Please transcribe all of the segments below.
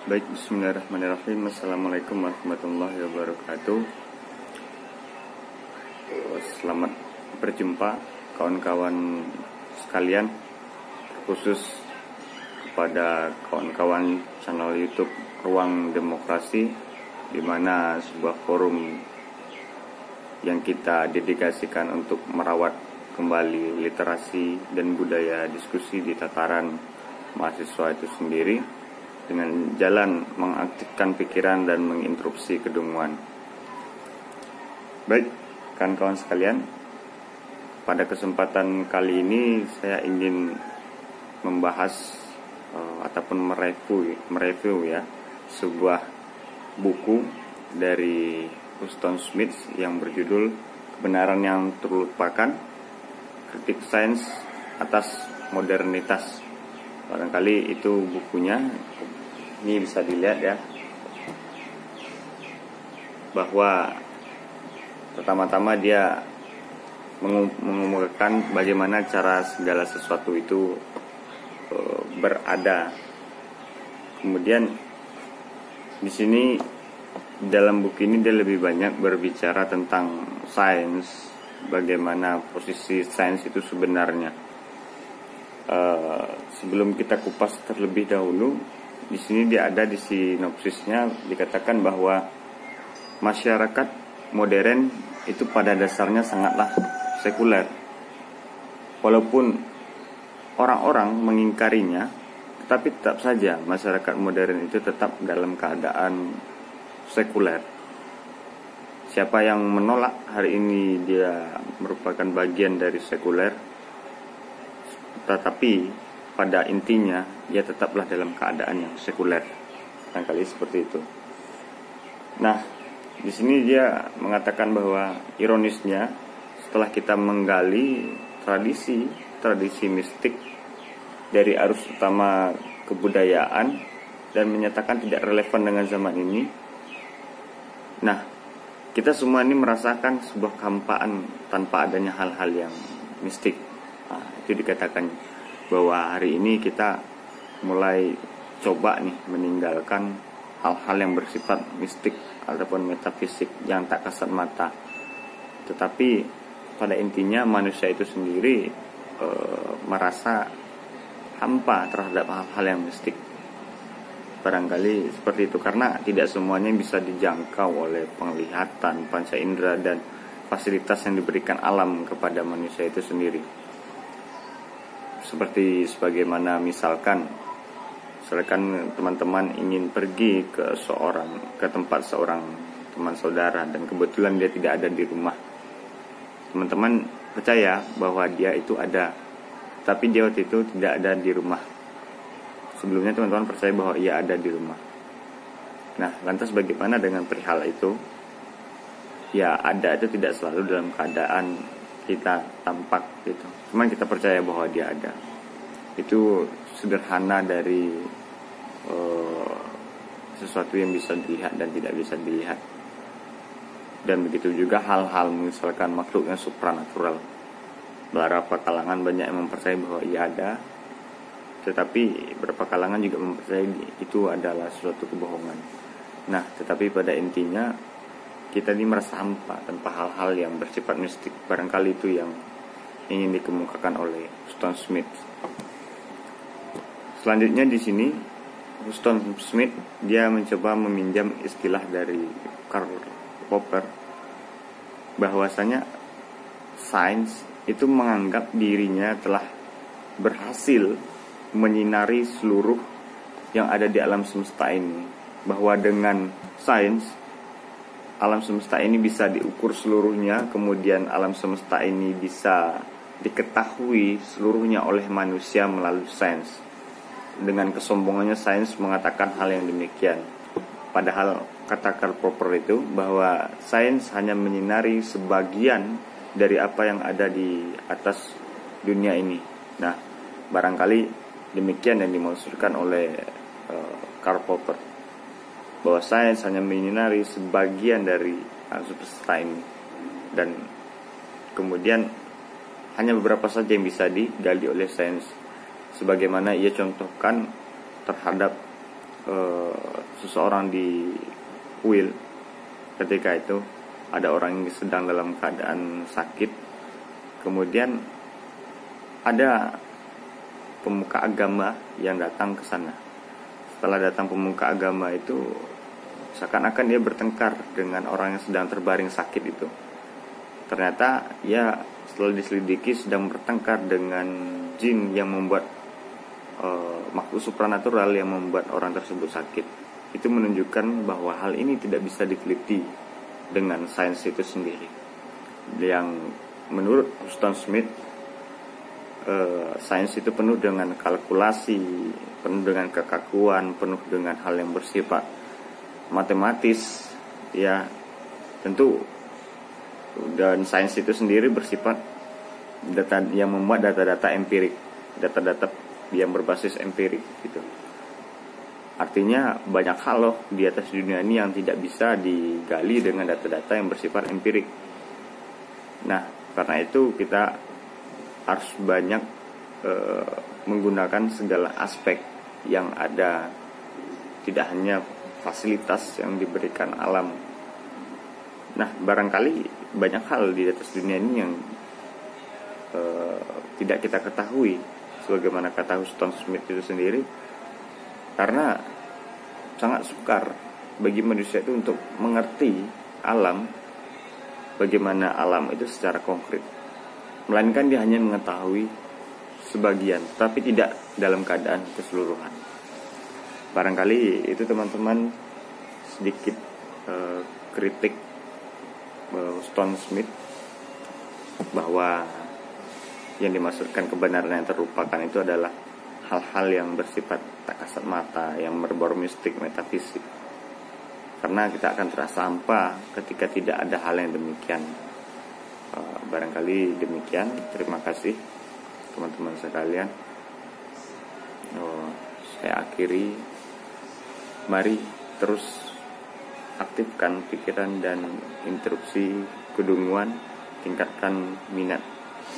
Baik, bismillahirrahmanirrahim. Assalamualaikum warahmatullahi wabarakatuh. Selamat berjumpa kawan-kawan sekalian, khusus kepada kawan-kawan channel YouTube Ruang Demokrasi, di mana sebuah forum yang kita dedikasikan untuk merawat kembali literasi dan budaya diskusi di tataran mahasiswa itu sendiri, dengan jalan mengaktifkan pikiran dan menginterupsi kedunguan. Baik, kawan-kawan sekalian, pada kesempatan kali ini saya ingin membahas ataupun mereview ya sebuah buku dari Huston Smith yang berjudul Kebenaran yang Terlupakan, Kritik Sains atas Modernitas. Barangkali itu bukunya. Ini bisa dilihat ya, bahwa pertama-tama dia mengumumkan bagaimana cara segala sesuatu itu berada. Kemudian di sini dalam buku ini dia lebih banyak berbicara tentang sains, bagaimana posisi sains itu sebenarnya. Sebelum kita kupas terlebih dahulu, di sini dia ada di sinopsisnya dikatakan bahwa masyarakat modern itu pada dasarnya sangatlah sekuler. Walaupun orang-orang mengingkarinya, tetapi tetap saja masyarakat modern itu tetap dalam keadaan sekuler. Siapa yang menolak hari ini dia merupakan bagian dari sekuler, tetapi pada intinya dia tetaplah dalam keadaan yang sekuler. Barangkali seperti itu. Nah, di sini dia mengatakan bahwa ironisnya setelah kita menggali tradisi mistik dari arus utama kebudayaan dan menyatakan tidak relevan dengan zaman ini, nah, kita semua ini merasakan sebuah kehampaan tanpa adanya hal-hal yang mistik. Nah, itu dikatakan bahwa hari ini kita mulai coba nih meninggalkan hal-hal yang bersifat mistik ataupun metafisik yang tak kasat mata. Tetapi pada intinya manusia itu sendiri merasa hampa terhadap hal-hal yang mistik. Barangkali seperti itu, karena tidak semuanya bisa dijangkau oleh penglihatan, panca indera dan fasilitas yang diberikan alam kepada manusia itu sendiri. Seperti sebagaimana misalkan teman-teman ingin pergi ke tempat seorang teman saudara dan kebetulan dia tidak ada di rumah. Teman-teman percaya bahwa dia itu ada, tapi dia waktu itu tidak ada di rumah. Sebelumnya teman-teman percaya bahwa ia ada di rumah. Nah, lantas bagaimana dengan perihal itu? Ya, ada itu tidak selalu dalam keadaan kita tampak gitu. Cuman kita percaya bahwa dia ada. Itu sederhana dari sesuatu yang bisa dilihat dan tidak bisa dilihat. Dan begitu juga hal-hal misalkan makhluk yang supranatural. Beberapa kalangan banyak yang mempercayai bahwa ia ada, tetapi beberapa kalangan juga mempercayai itu adalah suatu kebohongan. Nah, tetapi pada intinya kita ini merasa hampa tanpa hal-hal yang bersifat mistik. Barangkali itu yang ingin dikemukakan oleh Huston Smith. Selanjutnya di sini Huston Smith dia mencoba meminjam istilah dari Karl Popper, bahwasanya sains itu menganggap dirinya telah berhasil menyinari seluruh yang ada di alam semesta ini, bahwa dengan sains alam semesta ini bisa diukur seluruhnya, kemudian alam semesta ini bisa diketahui seluruhnya oleh manusia melalui sains. Dengan kesombongannya sains mengatakan hal yang demikian. Padahal kata Karl Popper itu bahwa sains hanya menyinari sebagian dari apa yang ada di atas dunia ini. Nah, barangkali demikian yang dimaksudkan oleh Karl Popper, bahwa sains hanya menyinari sebagian dari alam semesta ini, dan kemudian hanya beberapa saja yang bisa digali oleh sains, sebagaimana ia contohkan terhadap seseorang di kuil ketika itu ada orang yang sedang dalam keadaan sakit, kemudian ada pemuka agama yang datang ke sana. Setelah datang pemuka agama itu, seakan-akan dia bertengkar dengan orang yang sedang terbaring sakit itu. Ternyata ya setelah diselidiki sedang bertengkar dengan jin yang membuat makhluk supranatural yang membuat orang tersebut sakit. Itu menunjukkan bahwa hal ini tidak bisa diteliti dengan sains itu sendiri. Yang menurut Huston Smith, sains itu penuh dengan kalkulasi, penuh dengan kekakuan, penuh dengan hal yang bersifat matematis, ya tentu. Dan sains itu sendiri bersifat data yang membuat data-data empirik, data-data yang berbasis empirik gitu. Artinya banyak hal loh di atas dunia ini yang tidak bisa digali dengan data-data yang bersifat empirik. Nah, karena itu kita harus banyak menggunakan segala aspek yang ada, tidak hanya fasilitas yang diberikan alam. Nah, barangkali banyak hal di atas dunia ini yang tidak kita ketahui, sebagaimana kata Huston Smith itu sendiri, karena sangat sukar bagi manusia itu untuk mengerti alam, bagaimana alam itu secara konkret, melainkan dia hanya mengetahui sebagian, tapi tidak dalam keadaan keseluruhan. Barangkali itu teman-teman sedikit kritik Huston Smith, bahwa yang dimaksudkan kebenaran yang terlupakan itu adalah hal-hal yang bersifat tak kasat mata, yang berbau mistik, metafisik. Karena kita akan terasa hampa ketika tidak ada hal yang demikian. Barangkali demikian. Terima kasih teman-teman sekalian. Saya akhiri. Mari terus aktifkan pikiran dan interupsi kedunguan, tingkatkan minat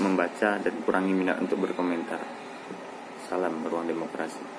membaca dan kurangi minat untuk berkomentar. Salam ruang demokrasi.